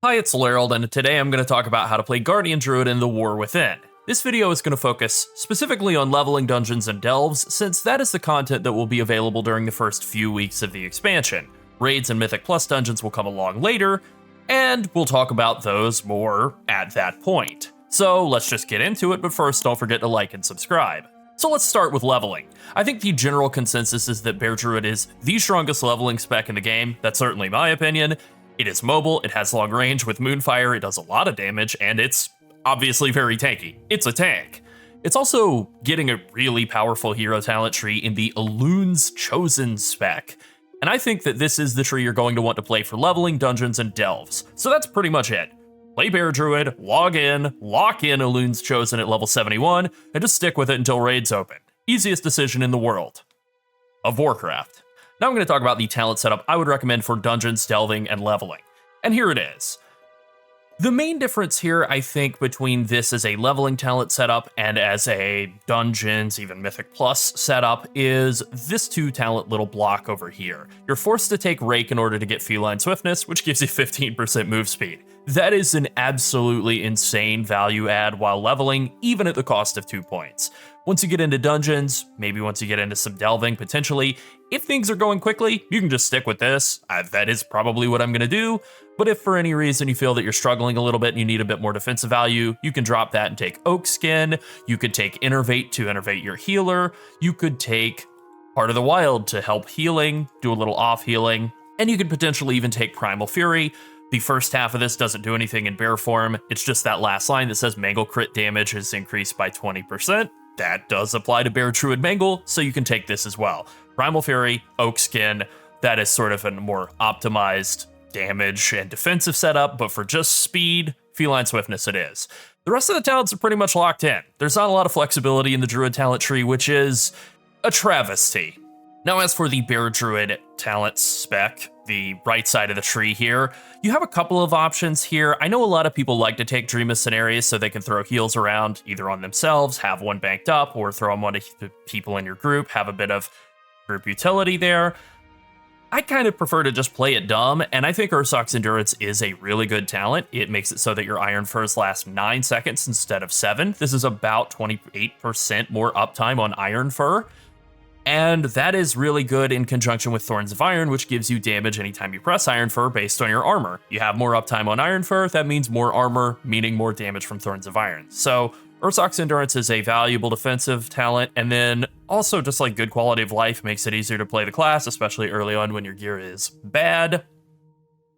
Hi, it's Llarold, and today I'm going to talk about how to play Guardian Druid in the War Within. This video is going to focus specifically on leveling dungeons and delves, since that is the content that will be available during the first few weeks of the expansion. Raids and Mythic Plus dungeons will come along later, and we'll talk about those more at that point. So let's just get into it, but first don't forget to like and subscribe. So let's start with leveling. I think the general consensus is that Bear Druid is the strongest leveling spec in the game. That's certainly my opinion. It is mobile, it has long range with Moonfire, it does a lot of damage, and it's obviously very tanky. It's a tank. It's also getting a really powerful hero talent tree in the Elun's Chosen spec. And I think that this is the tree you're going to want to play for leveling dungeons and delves. So that's pretty much it. Play Bear Druid, log in, lock in Elun's Chosen at level 71, and just stick with it until raids open. Easiest decision in the world of Warcraft. Now I'm going to talk about the talent setup I would recommend for dungeons, delving, and leveling. And here it is. The main difference here, I think, between this as a leveling talent setup and as a dungeons, even Mythic Plus setup, is this 2-talent little block over here. You're forced to take Rake in order to get Feline Swiftness, which gives you 15% move speed. That is an absolutely insane value add while leveling, even at the cost of 2 points. Once you get into dungeons, maybe once you get into some delving potentially, if things are going quickly, you can just stick with this. That is probably what I'm going to do. But if for any reason you feel that you're struggling a little bit and you need a bit more defensive value, you can drop that and take Oak Skin. You could take Innervate to innervate your healer. You could take Part of the Wild to help healing, do a little off healing. And you could potentially even take Primal Fury. The first half of this doesn't do anything in bear form. It's just that last line that says Mangle crit damage is increased by 20%. That does apply to Bear Druid Mangle, so you can take this as well. Primal Fury, Oak Skin, that is sort of a more optimized damage and defensive setup, but for just speed, Feline Swiftness it is. The rest of the talents are pretty much locked in. There's not a lot of flexibility in the Druid talent tree, which is a travesty. Now, as for the Bear Druid talent spec, the right side of the tree here, you have a couple of options here. I know a lot of people like to take Dream of Scenarios so they can throw heals around either on themselves, have one banked up, or throw them on to people in your group, have a bit of group utility there. I kind of prefer to just play it dumb, and I think Ursoc's Endurance is a really good talent. It makes it so that your Iron Furs last 9 seconds instead of 7. This is about 28% more uptime on Iron Fur. And that is really good in conjunction with Thorns of Iron, which gives you damage anytime you press Iron Fur based on your armor. You have more uptime on Iron Fur, that means more armor, meaning more damage from Thorns of Iron. So Ursoc's Endurance is a valuable defensive talent, and then also just like good quality of life makes it easier to play the class, especially early on when your gear is bad.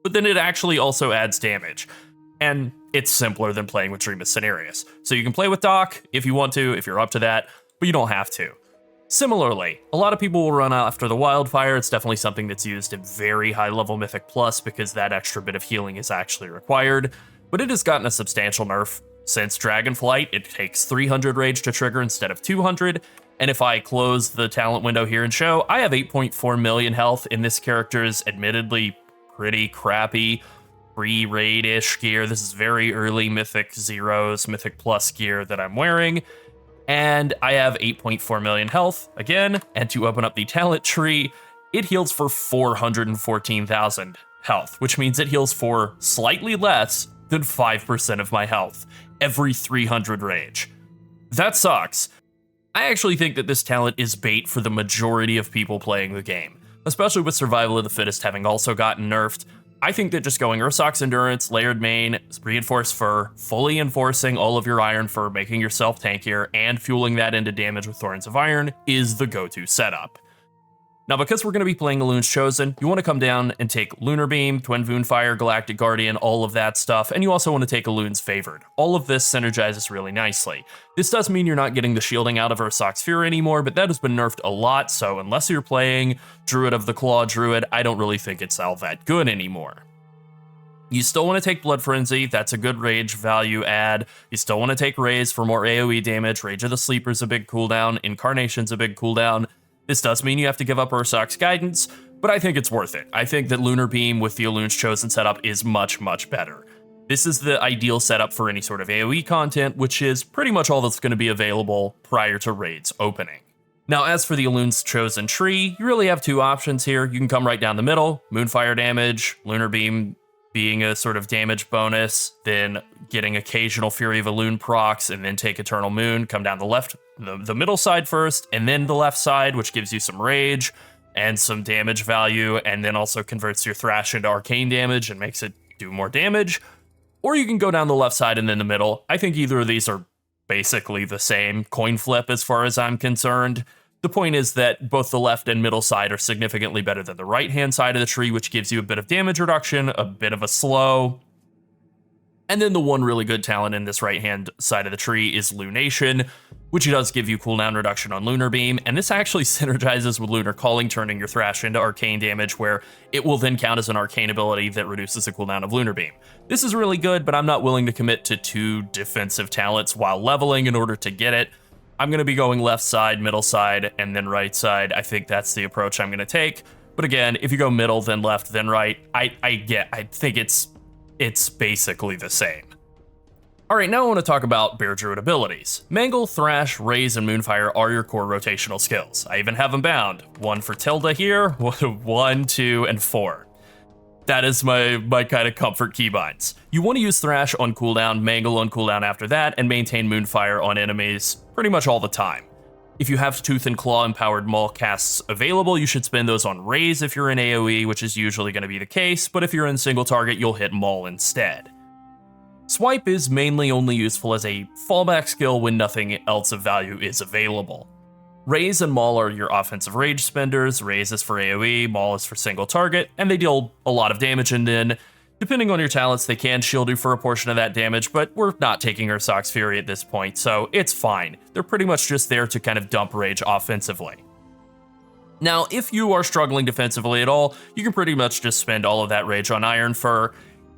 But then it actually also adds damage, and it's simpler than playing with Dream of Scenarios. So you can play with Doc if you want to, if you're up to that, but you don't have to. Similarly, a lot of people will run after the Wildfire. It's definitely something that's used in very high level Mythic Plus because that extra bit of healing is actually required, but it has gotten a substantial nerf. Since Dragonflight, it takes 300 rage to trigger instead of 200, and if I close the talent window here and show, I have 8.4 million health in this character's admittedly pretty crappy pre-raid-ish gear. This is very early Mythic Zeros, Mythic Plus gear that I'm wearing. And I have 8.4 million health, again, and to open up the talent tree, it heals for 414,000 health, which means it heals for slightly less than 5% of my health every 300 rage. That sucks. I actually think that this talent is bait for the majority of people playing the game, especially with Survival of the Fittest having also gotten nerfed. I think that just going Ursoc's Endurance, Layered Mane, Reinforced Fur, fully enforcing all of your Iron Fur, making yourself tankier, and fueling that into damage with Thorns of Iron is the go-to setup. Now, because we're going to be playing Elun's Chosen, you want to come down and take Lunar Beam, Twin Moonfire, Galactic Guardian, all of that stuff, and you also want to take Elun's Favored. All of this synergizes really nicely. This does mean you're not getting the shielding out of Ursoc's Fury anymore, but that has been nerfed a lot, so unless you're playing Druid of the Claw Druid, I don't really think it's all that good anymore. You still want to take Blood Frenzy, that's a good rage value add. You still want to take Raise for more AoE damage, Rage of the Sleeper's a big cooldown, Incarnation's a big cooldown. This does mean you have to give up Ursoc's Guidance, but I think it's worth it. I think that Lunar Beam with the Elun's Chosen setup is much, much better. This is the ideal setup for any sort of AoE content, which is pretty much all that's going to be available prior to raids opening. Now, as for the Elun's Chosen tree, you really have 2 options here. You can come right down the middle, Moonfire damage, Lunar Beam being a sort of damage bonus, then getting occasional Fury of Elune procs, and then take Eternal Moon, come down the left, the middle side first, and then the left side, which gives you some rage and some damage value, and then also converts your Thrash into arcane damage and makes it do more damage. Or you can go down the left side and then the middle. I think either of these are basically the same coin flip as far as I'm concerned. The point is that both the left and middle side are significantly better than the right-hand side of the tree, which gives you a bit of damage reduction, a bit of a slow. And then the one really good talent in this right-hand side of the tree is Lunation, which does give you cooldown reduction on Lunar Beam, and this actually synergizes with Lunar Calling, turning your Thrash into arcane damage, where it will then count as an arcane ability that reduces the cooldown of Lunar Beam. This is really good, but I'm not willing to commit to 2 defensive talents while leveling in order to get it. I'm going to be going left side, middle side, and then right side. I think that's the approach I'm going to take. But again, if you go middle, then left, then right, I think it's basically the same. All right, now I want to talk about Bear Druid abilities. Mangle, Thrash, Raise, and Moonfire are your core rotational skills. I even have them bound. 1 for Tilda here, 1, 2, and 4. That is my kind of comfort keybinds. You want to use Thrash on cooldown, Mangle on cooldown after that, and maintain Moonfire on enemies pretty much all the time. If you have Tooth and Claw empowered Maul casts available, you should spend those on Raise if you're in AoE, which is usually going to be the case, but if you're in single target, you'll hit Maul instead. Swipe is mainly only useful as a fallback skill when nothing else of value is available. Raise and Maul are your offensive rage spenders. Raise is for AoE, Maul is for single target, and they deal a lot of damage, and then, depending on your talents, they can shield you for a portion of that damage, but we're not taking Ursoc's Fury at this point, so it's fine. They're pretty much just there to kind of dump rage offensively. Now, if you are struggling defensively at all, you can pretty much just spend all of that rage on Iron Fur.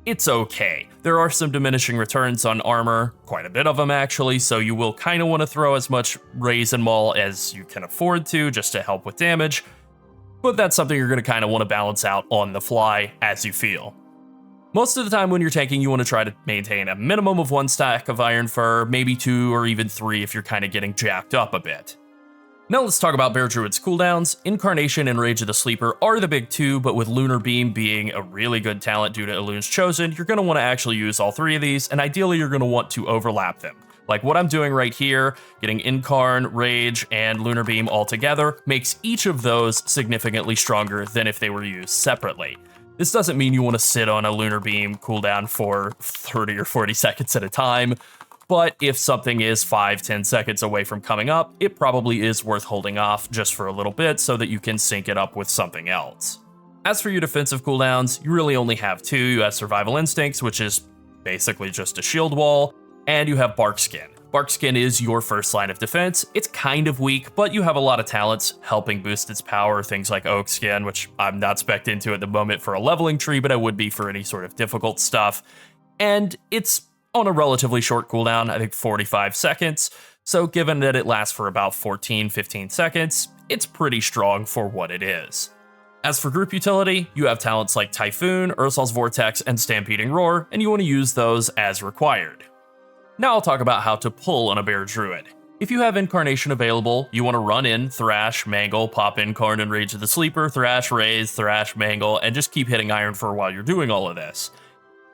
It's okay. There are some diminishing returns on armor, quite a bit of them actually, so you will kind of want to throw as much Raise and Maul as you can afford to, just to help with damage, but that's something you're going to kind of want to balance out on the fly as you feel. Most of the time when you're tanking, you want to try to maintain a minimum of 1 stack of Iron Fur, maybe 2 or even 3 if you're kind of getting jacked up a bit. Now let's talk about Bear Druid's cooldowns. Incarnation and Rage of the Sleeper are the big 2, but with Lunar Beam being a really good talent due to Elune's Chosen, you're going to want to actually use all 3 of these, and ideally you're going to want to overlap them. Like what I'm doing right here, getting Incarn, Rage, and Lunar Beam all together makes each of those significantly stronger than if they were used separately. This doesn't mean you want to sit on a Lunar Beam cooldown for 30 or 40 seconds at a time, but if something is 5-10 seconds away from coming up, it probably is worth holding off just for a little bit so that you can sync it up with something else. As for your defensive cooldowns, you really only have 2. You have Survival Instincts, which is basically just a shield wall, and you have Bark Skin. Bark Skin is your first line of defense. It's kind of weak, but you have a lot of talents helping boost its power, things like Oak Skin, which I'm not spec'd into at the moment for a leveling tree, but I would be for any sort of difficult stuff. And it's on a relatively short cooldown, I think 45 seconds, so given that it lasts for about 14-15 seconds, it's pretty strong for what it is. As for group utility, you have talents like Typhoon, Ursol's Vortex, and Stampeding Roar, and you want to use those as required. Now I'll talk about how to pull on a Bear Druid. If you have Incarnation available, you want to run in, Thrash, Mangle, pop Incarn and Rage of the Sleeper, Thrash, Raise, Thrash, Mangle, and just keep hitting Iron Fur while you're doing all of this.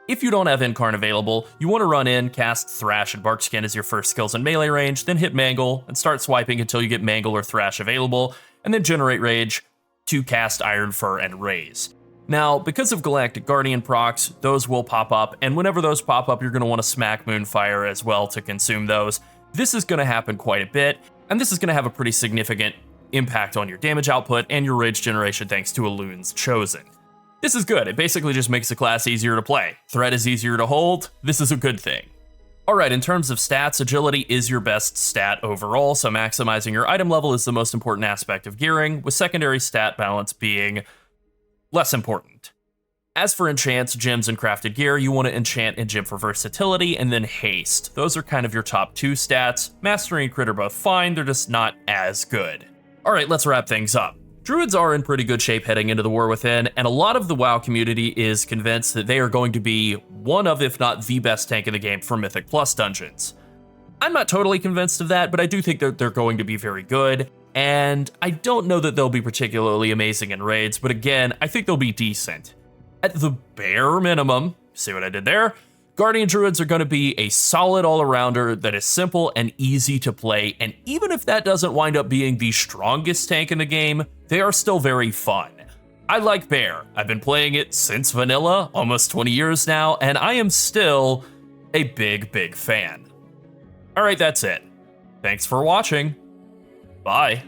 If you don't have Incarn available, you want to run in, cast Thrash and Bark Skin as your first skills in melee range, then hit Mangle, and start swiping until you get Mangle or Thrash available, and then generate Rage to cast Iron Fur and Raise. Now, because of Galactic Guardian procs, those will pop up, and whenever those pop up, you're going to want to smack Moonfire as well to consume those. This is going to happen quite a bit, and this is going to have a pretty significant impact on your damage output and your rage generation thanks to Elune's Chosen. This is good. It basically just makes the class easier to play. Threat is easier to hold. This is a good thing. Alright, in terms of stats, agility is your best stat overall, so maximizing your item level is the most important aspect of gearing, with secondary stat balance being less important. As for enchants, gems, and crafted gear, you want to enchant and gem for versatility, and then haste. Those are kind of your top 2 stats. Mastery and crit are both fine, they're just not as good. Alright, let's wrap things up. Druids are in pretty good shape heading into the War Within, and a lot of the WoW community is convinced that they are going to be one of, if not the best tank in the game for Mythic Plus dungeons. I'm not totally convinced of that, but I do think that they're going to be very good, and I don't know that they'll be particularly amazing in raids, but again, I think they'll be decent. At the bare minimum, see what I did there? Guardian Druids are going to be a solid all-arounder that is simple and easy to play, and even if that doesn't wind up being the strongest tank in the game, they are still very fun. I like Bear. I've been playing it since vanilla, almost 20 years now, and I am still a big fan. Alright, that's it. Thanks for watching. Bye.